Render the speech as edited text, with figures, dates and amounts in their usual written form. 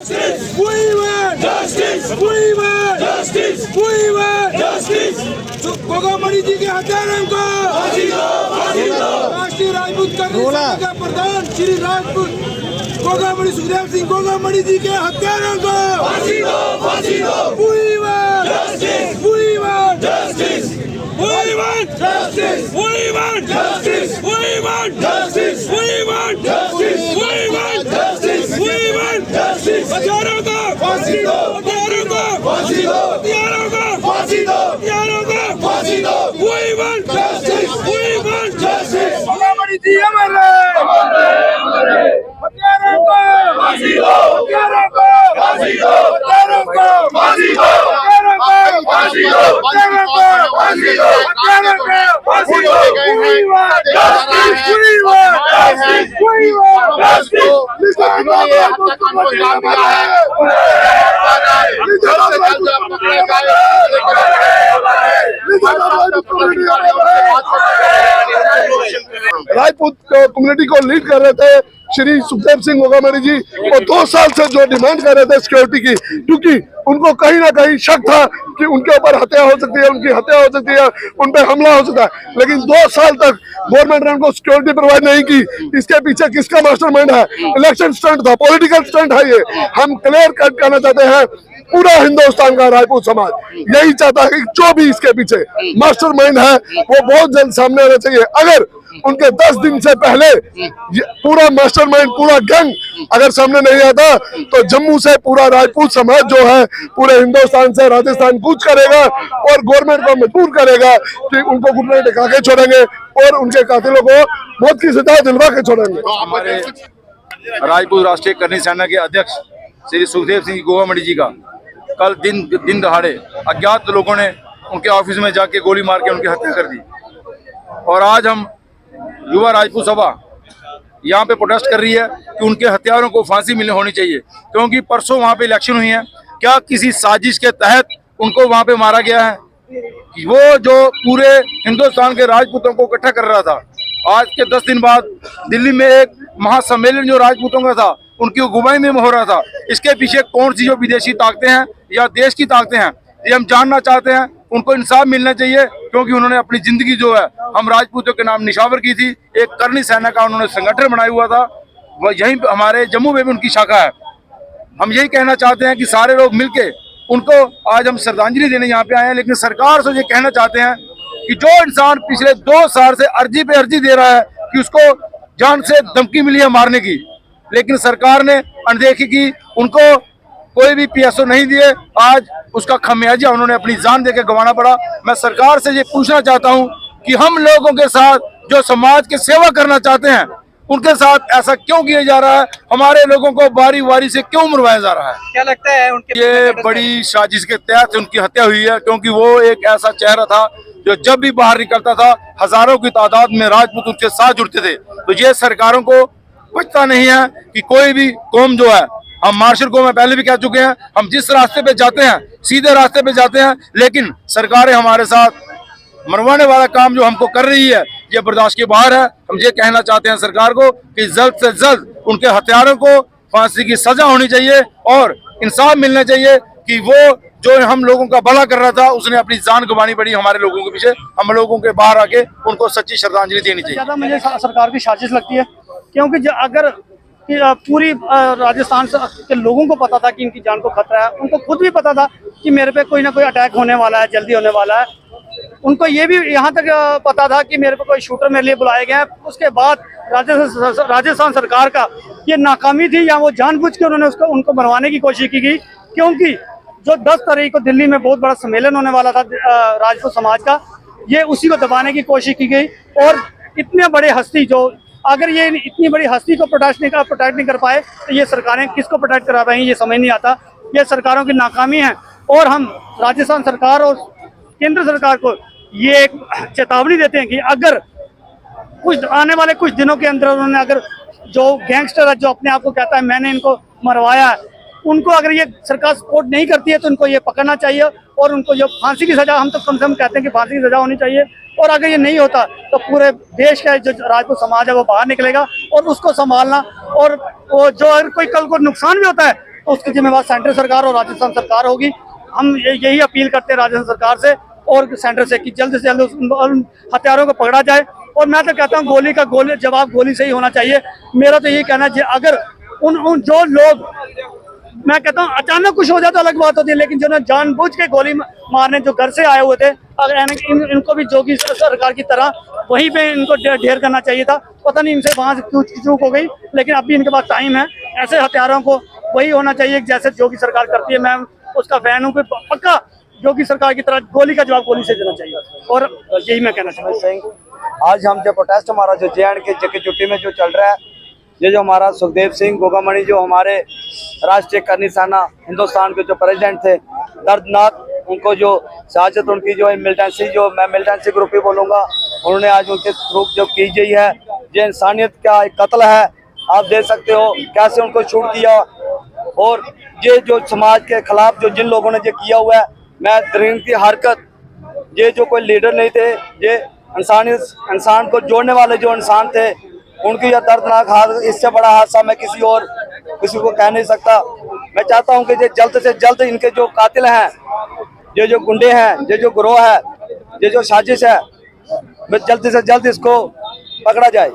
Justice! We want justice! We want justice! We want justice! गोगामणि जी के हत्यारों को फांसी दो! फांसी दो! राष्ट्रीय राजपूत कर्मचारी का प्रधान श्री राजपूत गोगामणि सुखदेव सिंह गोगामणि जी के हत्यारों को फांसी दो! फांसी दो! We want justice! We want justice! We want justice! We want justice! We want justice! We want justice! We want justice! We want justice! हत्यारों को फांसी दो! हत्यारों को फांसी दो! हत्यारों को फांसी दो! हत्यारों को फांसी दो! We want justice! We want justice! गोगामणि जी अमर रहे! हत्यारों को फांसी दो! हत्यारों को फांसी दो! हत्यारों को फांसी दो! हत्यारों को फांसी दो! हत्यारों को फांसी दो! हत्यारों को फांसी दो! We want justice! We want justice! We want justice! ये हत्याकांड को इनाम मिला है। राजपूत कम्युनिटी को लीड कर रहे थे श्री सुखदेव सिंह गोगामणि जी, और 2 साल से जो डिमांड कर रहे थे सिक्योरिटी की, क्योंकि उनको कहीं ना कहीं शक था कि उनके ऊपर हत्या हो सकती है, उनकी हत्या हो सकती है, उन पर हमला हो सकता है, लेकिन 2 साल तक गवर्नमेंट ने उनको सिक्योरिटी प्रोवाइड नहीं की। इसके पीछे किसका मास्टरमाइंड है? इलेक्शन स्टंट था, पॉलिटिकल स्टंट है ये। हम क्लियर कट करना चाहते हैं, पूरा हिंदुस्तान का राजपूत समाज यही चाहता है कि जो भी इसके पीछे मास्टरमाइंड है वो बहुत जल्द सामने आना चाहिए। अगर उनके 10 दिन से पहले पूरा मास्टरमाइंड, पूरा गैंग अगर सामने नहीं आता तो जम्मू से पूरा राजपूत समाज जो है पूरे हिंदुस्तान से राजस्थान कूच करेगा और गवर्नमेंट को मजबूर करेगा कि उनको घुटने टिका के छोड़ेंगे और उनके कातिलों को मौत की सजा दिलवा के छोड़ेंगे। हमारे राजपूत राष्ट्रीय करनी सेना के अध्यक्ष श्री सुखदेव सिंह गोगामणि जी का कल दिन दहाड़े अज्ञात लोगों ने उनके ऑफिस में जाके गोली मार के उनकी हत्या कर दी। और आज हम युवा राजपूत सभा यहाँ पे प्रोटेस्ट कर रही है कि उनके हत्यारों को फांसी मिलनी होनी चाहिए, क्योंकि परसों वहाँ पे इलेक्शन हुई है। क्या किसी साजिश के तहत उनको वहाँ पे मारा गया है? वो जो पूरे हिंदुस्तान के राजपूतों को इकट्ठा कर रहा था, आज के 10 दिन बाद दिल्ली में एक महासम्मेलन जो राजपूतों का था उनकी अगुवाई में हो रहा था। इसके पीछे कौन सी जो विदेशी ताकतें हैं या देश की ताकतें हैं, ये हम जानना चाहते हैं। उनको इंसाफ मिलना चाहिए, क्योंकि उन्होंने अपनी जिंदगी जो है हम राजपूतों के नाम निशावर की थी। एक करनी सेना का उन्होंने संगठन बनाया हुआ था, वह यहीं हमारे जम्मू में भी उनकी शाखा है। हम यही कहना चाहते हैं कि सारे लोग मिलके उनको आज हम श्रद्धांजलि देने यहाँ पे आए हैं, लेकिन सरकार से ये कहना चाहते हैं कि जो इंसान पिछले 2 साल से अर्जी पे अर्जी दे रहा है कि उसको जान से धमकी मिली है मारने की, लेकिन सरकार ने अनदेखी की, उनको कोई भी पीएसओ नहीं दिए। आज उसका खमियाजा उन्होंने अपनी जान देके गंवाना पड़ा। मैं सरकार से ये पूछना चाहता हूँ कि हम लोगों के साथ जो समाज की सेवा करना चाहते हैं उनके साथ ऐसा क्यों किया जा रहा है? हमारे लोगों को बारी बारी से क्यों मरवाया जा रहा है? क्या लगता है उनके ये बड़ी साजिश के तहत उनकी हत्या हुई है, क्योंकि वो एक ऐसा चेहरा था जो जब भी बाहर निकलता था हजारों की तादाद में राजपूत उसके साथ जुड़ते थे। तो ये सरकारों को बचता नहीं है कि कोई भी कौम जो है, हम मार्शल को मैं पहले भी कह चुके हैं, हम जिस रास्ते पे जाते हैं सीधे रास्ते पे जाते हैं, लेकिन सरकारें हमारे साथ मरवाने वाला काम जो हमको कर रही है ये बर्दाश्त के बाहर है। हम ये कहना चाहते हैं सरकार को कि जल्द से जल्द उनके हत्यारों को फांसी की सजा होनी चाहिए और इंसाफ मिलना चाहिए कि वो जो हम लोगों का भला कर रहा था उसने अपनी जान गंवानी पड़ी हमारे लोगों के पीछे। हम लोगों के बाहर आके उनको सच्ची श्रद्धांजलि देनी चाहिए। ज्यादा मुझे सरकार की साजिश लगती है, क्योंकि अगर पूरी राजस्थान के लोगों को पता था कि इनकी जान को खतरा है, उनको खुद भी पता था कि मेरे पे कोई ना कोई अटैक होने वाला है, जल्दी होने वाला है। उनको ये भी यहाँ तक पता था कि मेरे पे कोई शूटर मेरे लिए बुलाए गए हैं। उसके बाद राजस्थान सरकार का ये नाकामी थी, या वो जानबूझ के उन्होंने उनको मरवाने की कोशिश की गई, क्योंकि जो 10 तारीख को दिल्ली में बहुत बड़ा सम्मेलन होने वाला था राजपूत समाज का, ये उसी को दबाने की कोशिश की गई। और इतने बड़े हस्ती जो, अगर ये इतनी बड़ी हस्ती को प्रोटेक्ट नहीं कर पाए तो ये सरकारें किसको प्रोटेक्ट करा रही हैं ये समझ नहीं आता। ये सरकारों की नाकामी है, और हम राजस्थान सरकार और केंद्र सरकार को ये एक चेतावनी देते हैं कि अगर कुछ आने वाले कुछ दिनों के अंदर उन्होंने, अगर जो गैंगस्टर है जो अपने आप को कहता है मैंने इनको मरवाया है, उनको अगर ये सरकार सपोर्ट नहीं करती है तो उनको ये पकड़ना चाहिए और उनको जो फांसी की सजा, हम तो कम से कम कहते हैं कि फांसी की सजा होनी चाहिए। और अगर ये नहीं होता तो पूरे देश का जो राजपूत समाज है वो बाहर निकलेगा और उसको संभालना, और जो अगर कोई कल को नुकसान भी होता है तो उसकी जिम्मेवार सेंट्रल सरकार और राजस्थान सरकार होगी। हम यही अपील करते हैं राजस्थान सरकार से और सेंटर से कि जल्द से जल्द उन हत्यारों को पकड़ा जाए। और मैं तो कहता हूँ गोली जवाब गोली से ही होना चाहिए। मेरा तो यही कहना है अगर उन जो लोग, मैं कहता हूँ अचानक कुछ हो जाए तो अलग बात होती है, लेकिन जो जानबूझ के गोली मारने जो घर से आए हुए थे, अगर इनको भी जोगी सरकार की तरह वहीं पे इनको ढेर करना चाहिए था। पता नहीं इनसे वहां से क्यों चूक हो गई, लेकिन अभी इनके पास टाइम है। ऐसे हत्यारों को वही होना चाहिए जैसे जोगी सरकार करती है। मैं उसका फैन हूँ, पक्का जोगी सरकार की तरह गोली का जवाब गोली से देना चाहिए। और यही मैं कहना चाहता हूँ। आज हम जो प्रोटेस्ट हमारा जो JNK के चुट्टी में जो चल रहा है, ये जो हमारा सुखदेव सिंह गोगामणि जो हमारे राष्ट्रीय करनी सेना हिंदुस्तान के जो प्रेसिडेंट थे, दर्दनाक उनको जो शहादत उनकी जो मिलिटेंसी, जो मैं मिलिटेंसी ग्रुप ही बोलूँगा, उन्होंने आज उनके थ्रू जो की गई है, ये इंसानियत का एक कत्ल है। आप देख सकते हो कैसे उनको शूट किया। और ये जो समाज के खिलाफ जो जिन लोगों ने ये किया हुआ है, मैं दरिंद की हरकत, ये जो कोई लीडर नहीं थे, ये इंसान को जोड़ने वाले जो इंसान थे, उनकी यह दर्दनाक हादसा, इससे बड़ा हादसा मैं किसी को कह नहीं सकता। मैं चाहता हूं कि ये जल्द से जल्द इनके जो कातिल हैं, ये जो गुंडे हैं, ये जो गिरोह है, ये जो साजिश है, जल्द से जल्द इसको पकड़ा जाए।